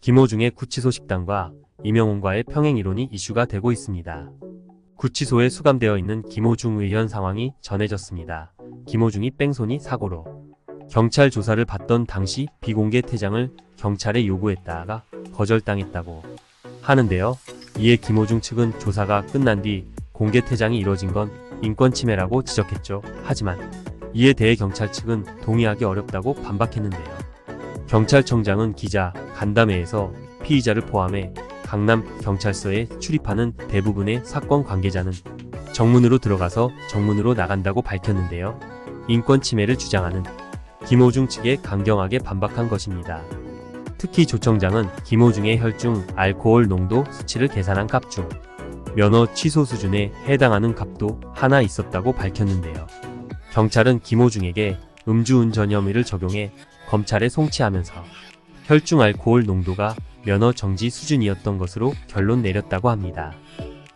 김호중의 구치소 식당과 이명훈과의 평행 이론이 이슈가 되고 있습니다. 구치소에 수감되어 있는 김호중 의원 상황이 전해졌습니다. 김호중이 뺑소니 사고로 경찰 조사를 받던 당시 비공개 퇴장을 경찰에 요구했다가 거절당했다고 하는데요. 이에 김호중 측은 조사가 끝난 뒤 공개 퇴장이 이뤄진 건 인권 침해라고 지적했죠. 하지만 이에 대해 경찰 측은 동의하기 어렵다고 반박했는데요. 경찰청장은 기자 간담회에서 피의자를 포함해 강남경찰서에 출입하는 대부분의 사건 관계자는 정문으로 들어가서 정문으로 나간다고 밝혔는데요. 인권 침해를 주장하는 김호중 측에 강경하게 반박한 것입니다. 특히 조 청장은 김호중의 혈중 알코올 농도 수치를 계산한 값 중 면허 취소 수준에 해당하는 값도 하나 있었다고 밝혔는데요. 경찰은 김호중에게 음주운전 혐의를 적용해 검찰에 송치하면서 혈중 알코올 농도가 면허 정지 수준이었던 것으로 결론 내렸다고 합니다.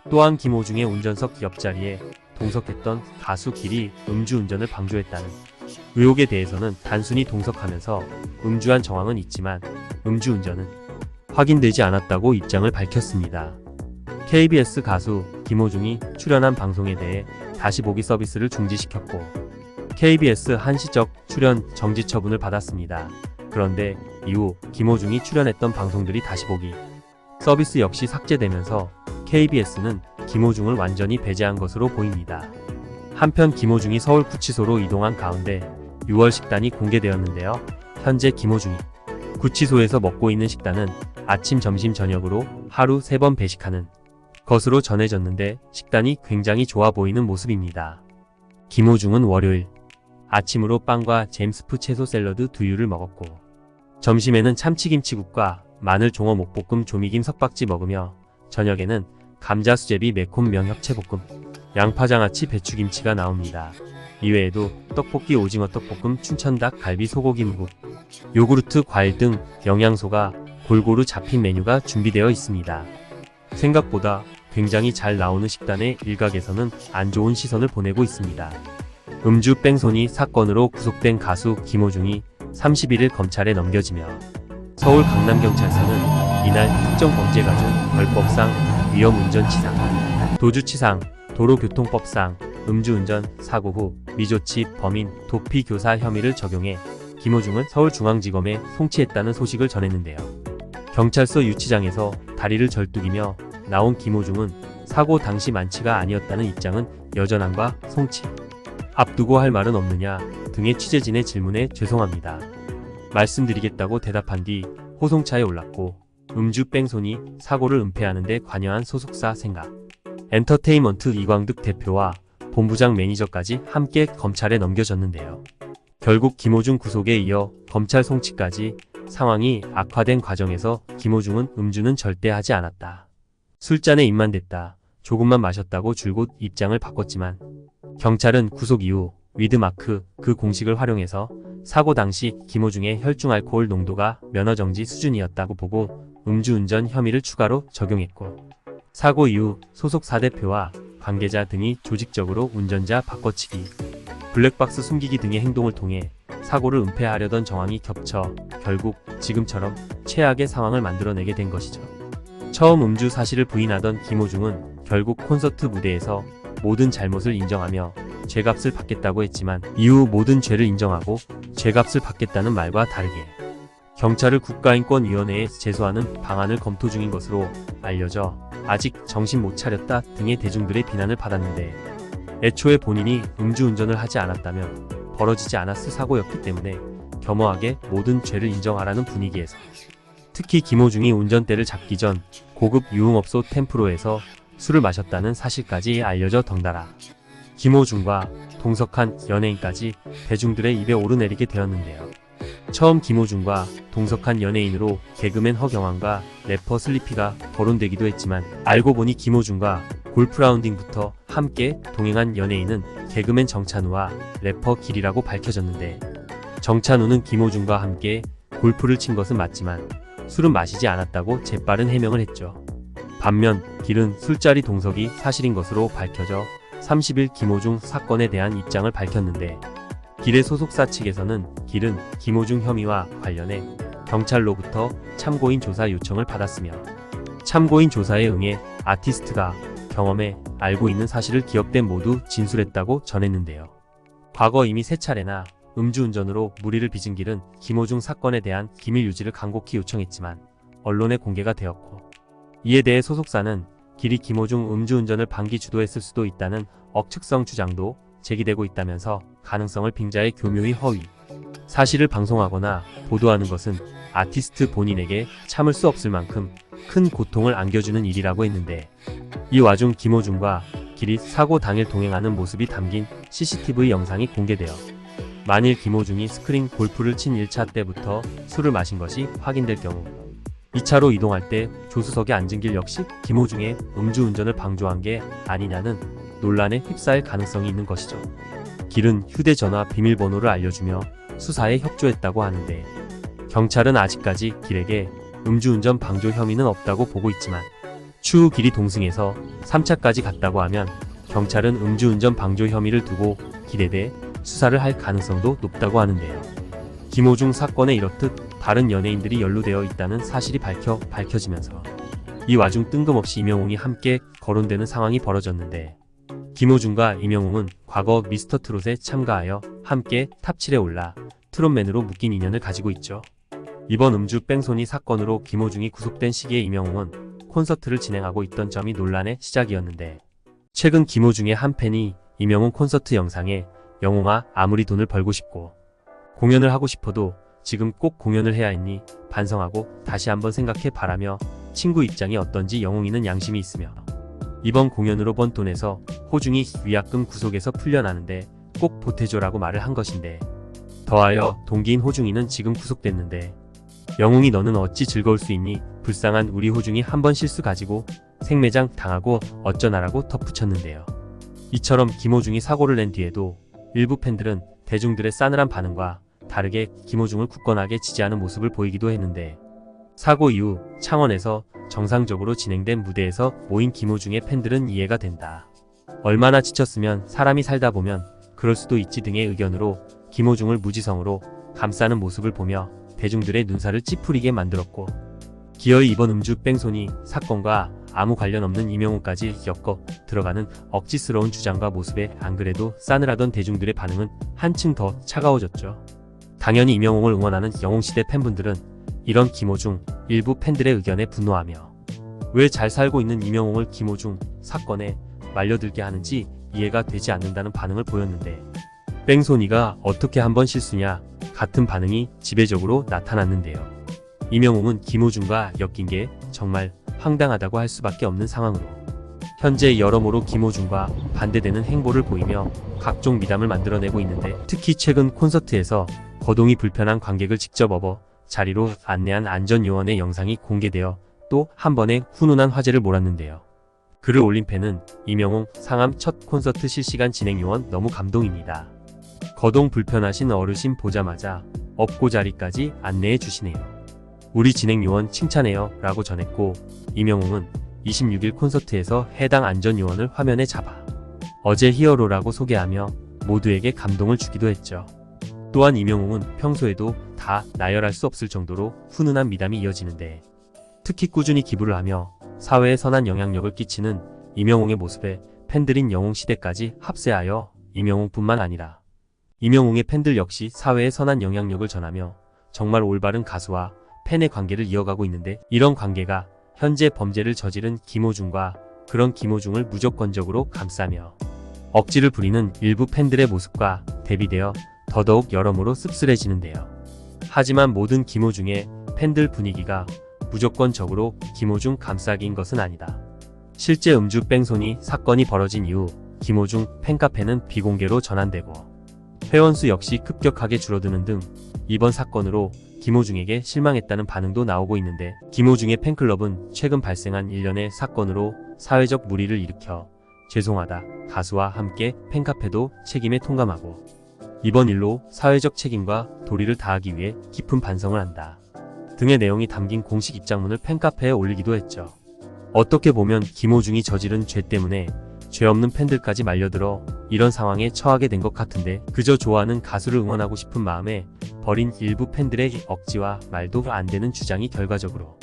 또한 김호중의 운전석 옆자리에 동석했던 가수 길이 음주운전을 방조했다는 의혹에 대해서는 단순히 동석하면서 음주한 정황은 있지만 음주운전은 확인되지 않았다고 입장을 밝혔습니다. KBS 가수 김호중이 출연한 방송에 대해 다시 보기 서비스를 중지시켰고 KBS 한시적 출연 정지 처분을 받았습니다. 그런데 이후 김호중이 출연했던 방송들이 다시 보기 서비스 역시 삭제되면서 KBS는 김호중을 완전히 배제한 것으로 보입니다. 한편 김호중이 서울구치소로 이동한 가운데 6월 식단이 공개되었는데요. 현재 김호중이 구치소에서 먹고 있는 식단은 아침, 점심, 저녁으로 하루 3번 배식하는 것으로 전해졌는데 식단이 굉장히 좋아 보이는 모습입니다. 김호중은 월요일 아침으로 빵과 잼스프 채소 샐러드 두유를 먹었고 점심에는 참치김치국과 마늘 종어 목볶음 조미김 석박지 먹으며 저녁에는 감자 수제비 매콤 명협채볶음 양파장아찌 배추김치가 나옵니다. 이외에도 떡볶이 오징어 떡볶음 춘천닭 갈비 소고기 묵국 요구르트 과일 등 영양소가 골고루 잡힌 메뉴가 준비되어 있습니다. 생각보다 굉장히 잘 나오는 식단에 일각에서는 안 좋은 시선을 보내고 있습니다. 음주 뺑소니 사건으로 구속된 가수 김호중이 31일 검찰에 넘겨지며 서울 강남경찰서는 이날 특정범죄가중 벌법상 위험운전치상, 도주치상, 도로교통법상 음주운전 사고 후 미조치 범인 도피교사 혐의를 적용해 김호중을 서울중앙지검에 송치했다는 소식을 전했는데요. 경찰서 유치장에서 다리를 절뚝이며 나온 김호중은 사고 당시 만취가 아니었다는 입장은 여전함과 송치 앞두고 할 말은 없느냐 등의 취재진의 질문에 죄송합니다. 말씀드리겠다고 대답한 뒤 호송차에 올랐고 음주 뺑소니 사고를 은폐하는 데 관여한 소속사 생각 엔터테인먼트 이광득 대표와 본부장 매니저까지 함께 검찰에 넘겨졌는데요. 결국 김호중 구속에 이어 검찰 송치까지 상황이 악화된 과정에서 김호중은 음주는 절대 하지 않았다. 술잔에 입만 댔다. 조금만 마셨다고 줄곧 입장을 바꿨지만 경찰은 구속 이후 위드마크 그 공식을 활용해서 사고 당시 김호중의 혈중 알코올 농도가 면허정지 수준이었다고 보고 음주운전 혐의를 추가로 적용했고 사고 이후 소속사 대표와 관계자 등이 조직적으로 운전자 바꿔치기, 블랙박스 숨기기 등의 행동을 통해 사고를 은폐하려던 정황이 겹쳐 결국 지금처럼 최악의 상황을 만들어내게 된 것이죠. 처음 음주 사실을 부인하던 김호중은 결국 콘서트 무대에서 모든 잘못을 인정하며 죄값을 받겠다고 했지만 이후 모든 죄를 인정하고 죄값을 받겠다는 말과 다르게 경찰을 국가인권위원회에 제소하는 방안을 검토 중인 것으로 알려져 아직 정신 못 차렸다 등의 대중들의 비난을 받았는데 애초에 본인이 음주운전을 하지 않았다면 벌어지지 않았을 사고였기 때문에 겸허하게 모든 죄를 인정하라는 분위기에서 특히 김호중이 운전대를 잡기 전 고급 유흥업소 템프로에서 술을 마셨다는 사실까지 알려져 덩달아 김호중과 동석한 연예인까지 대중들의 입에 오르내리게 되었는데요. 처음 김호중과 동석한 연예인으로 개그맨 허경환과 래퍼 슬리피가 거론되기도 했지만 알고 보니 김호중과 골프 라운딩부터 함께 동행한 연예인은 개그맨 정찬우와 래퍼 길이라고 밝혀졌는데 정찬우는 김호중과 함께 골프를 친 것은 맞지만 술은 마시지 않았다고 재빠른 해명을 했죠. 반면 길은 술자리 동석이 사실인 것으로 밝혀져 30일 김호중 사건에 대한 입장을 밝혔는데 길의 소속사 측에서는 길은 김호중 혐의와 관련해 경찰로부터 참고인 조사 요청을 받았으며 참고인 조사에 응해 아티스트가 경험해 알고 있는 사실을 기억된 모두 진술했다고 전했는데요. 과거 이미 3차례나 음주운전으로 무리를 빚은 길은 김호중 사건에 대한 기밀 유지를 간곡히 요청했지만 언론에 공개가 되었고, 이에 대해 소속사는 길이 김호중 음주운전을 방기 주도했을 수도 있다는 억측성 주장도 제기되고 있다면서 가능성을 빙자해 교묘히 허위 사실을 방송하거나 보도하는 것은 아티스트 본인에게 참을 수 없을 만큼 큰 고통을 안겨주는 일이라고 했는데, 이 와중 김호중과 길이 사고 당일 동행하는 모습이 담긴 CCTV 영상이 공개되어 만일 김호중이 스크린 골프를 친 1차 때부터 술을 마신 것이 확인될 경우 2차로 이동할 때 조수석에 앉은 길 역시 김호중의 음주운전을 방조한 게 아니냐는 논란에 휩싸일 가능성이 있는 것이죠. 길은 휴대전화 비밀번호를 알려주며 수사에 협조했다고 하는데, 경찰은 아직까지 길에게 음주운전 방조 혐의는 없다고 보고 있지만 추후 길이 동승해서 3차까지 갔다고 하면 경찰은 음주운전 방조 혐의를 두고 길에 대해 수사를 할 가능성도 높다고 하는데요. 김호중 사건에 이렇듯 다른 연예인들이 연루되어 있다는 사실이 밝혀지면서 이 와중 뜬금없이 임영웅이 함께 거론되는 상황이 벌어졌는데, 김호중과 임영웅은 과거 미스터트롯에 참가하여 함께 탑7에 올라 트롯맨으로 묶인 인연을 가지고 있죠. 이번 음주 뺑소니 사건으로 김호중이 구속된 시기에 임영웅은 콘서트를 진행하고 있던 점이 논란의 시작이었는데, 최근 김호중의 한 팬이 임영웅 콘서트 영상에 영웅아 아무리 돈을 벌고 싶고 공연을 하고 싶어도 지금 꼭 공연을 해야 했니 반성하고 다시 한번 생각해 바라며 친구 입장이 어떤지 영웅이는 양심이 있으며 이번 공연으로 번 돈에서 호중이 위약금 구속에서 풀려나는데 꼭 보태줘라고 말을 한 것인데, 더하여 동기인 호중이는 지금 구속됐는데 영웅이 너는 어찌 즐거울 수 있니 불쌍한 우리 호중이 한번 실수 가지고 생매장 당하고 어쩌나라고 덧붙였는데요. 이처럼 김호중이 사고를 낸 뒤에도 일부 팬들은 대중들의 싸늘한 반응과 다르게 김호중을 굳건하게 지지하는 모습을 보이기도 했는데, 사고 이후 창원에서 정상적으로 진행된 무대에서 모인 김호중의 팬들은 이해가 된다. 얼마나 지쳤으면 사람이 살다 보면 그럴 수도 있지 등의 의견으로 김호중을 무지성으로 감싸는 모습을 보며 대중들의 눈살을 찌푸리게 만들었고, 기어이 이번 음주 뺑소니 사건과 아무 관련 없는 임영웅까지 엮어 들어가는 억지스러운 주장과 모습에 안 그래도 싸늘하던 대중들의 반응은 한층 더 차가워졌죠. 당연히 임영웅을 응원하는 영웅시대 팬분들은 이런 김호중 일부 팬들의 의견에 분노하며 왜 잘 살고 있는 임영웅을 김호중 사건에 말려들게 하는지 이해가 되지 않는다는 반응을 보였는데, 뺑소니가 어떻게 한번 실수냐 같은 반응이 지배적으로 나타났는데요. 임영웅은 김호중과 엮인 게 정말 황당하다고 할 수밖에 없는 상황으로 현재 여러모로 김호중과 반대되는 행보를 보이며 각종 미담을 만들어내고 있는데, 특히 최근 콘서트에서 거동이 불편한 관객을 직접 업어 자리로 안내한 안전요원의 영상이 공개되어 또 한 번의 훈훈한 화제를 몰았는데요. 글을 올린 팬은 임영웅 상암 첫 콘서트 실시간 진행 요원 너무 감동입니다. 거동 불편하신 어르신 보자마자 업고 자리까지 안내해 주시네요. 우리 진행 요원 칭찬해요 라고 전했고, 임영웅은 26일 콘서트에서 해당 안전요원을 화면에 잡아 어제 히어로라고 소개하며 모두에게 감동을 주기도 했죠. 또한 임영웅은 평소에도 다 나열할 수 없을 정도로 훈훈한 미담이 이어지는데, 특히 꾸준히 기부를 하며 사회에 선한 영향력을 끼치는 임영웅의 모습에 팬들인 영웅시대까지 합세하여 임영웅뿐만 아니라 임영웅의 팬들 역시 사회에 선한 영향력을 전하며 정말 올바른 가수와 팬의 관계를 이어가고 있는데, 이런 관계가 현재 범죄를 저지른 김호중과 그런 김호중을 무조건적으로 감싸며 억지를 부리는 일부 팬들의 모습과 대비되어 더더욱 여러모로 씁쓸해지는데요. 하지만 모든 김호중의 팬들 분위기가 무조건적으로 김호중 감싸기인 것은 아니다. 실제 음주 뺑소니 사건이 벌어진 이후 김호중 팬카페는 비공개로 전환되고 회원수 역시 급격하게 줄어드는 등 이번 사건으로 김호중에게 실망했다는 반응도 나오고 있는데, 김호중의 팬클럽은 최근 발생한 일련의 사건으로 사회적 물의를 일으켜 죄송하다, 가수와 함께 팬카페도 책임에 통감하고 이번 일로 사회적 책임과 도리를 다하기 위해 깊은 반성을 한다 등의 내용이 담긴 공식 입장문을 팬카페에 올리기도 했죠. 어떻게 보면 김호중이 저지른 죄 때문에 죄 없는 팬들까지 말려들어 이런 상황에 처하게 된 것 같은데, 그저 좋아하는 가수를 응원하고 싶은 마음에 버린 일부 팬들의 억지와 말도 안 되는 주장이 결과적으로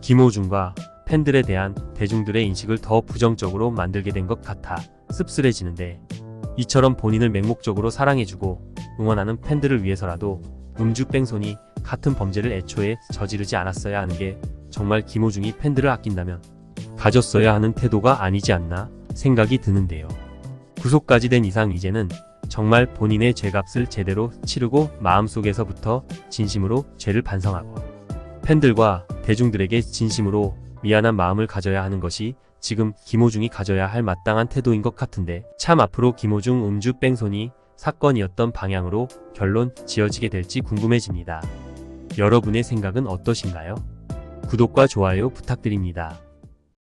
김호중과 팬들에 대한 대중들의 인식을 더 부정적으로 만들게 된 것 같아 씁쓸해지는데, 이처럼 본인을 맹목적으로 사랑해주고 응원하는 팬들을 위해서라도 음주 뺑소니 같은 범죄를 애초에 저지르지 않았어야 하는 게 정말 김호중이 팬들을 아낀다면 가졌어야 하는 태도가 아니지 않나 생각이 드는데요. 구속까지 된 이상 이제는 정말 본인의 죄값을 제대로 치르고 마음속에서부터 진심으로 죄를 반성하고 팬들과 대중들에게 진심으로 미안한 마음을 가져야 하는 것이 지금 김호중이 가져야 할 마땅한 태도인 것 같은데, 참 앞으로 김호중 음주 뺑소니 사건이었던 방향으로 결론 지어지게 될지 궁금해집니다. 여러분의 생각은 어떠신가요? 구독과 좋아요 부탁드립니다.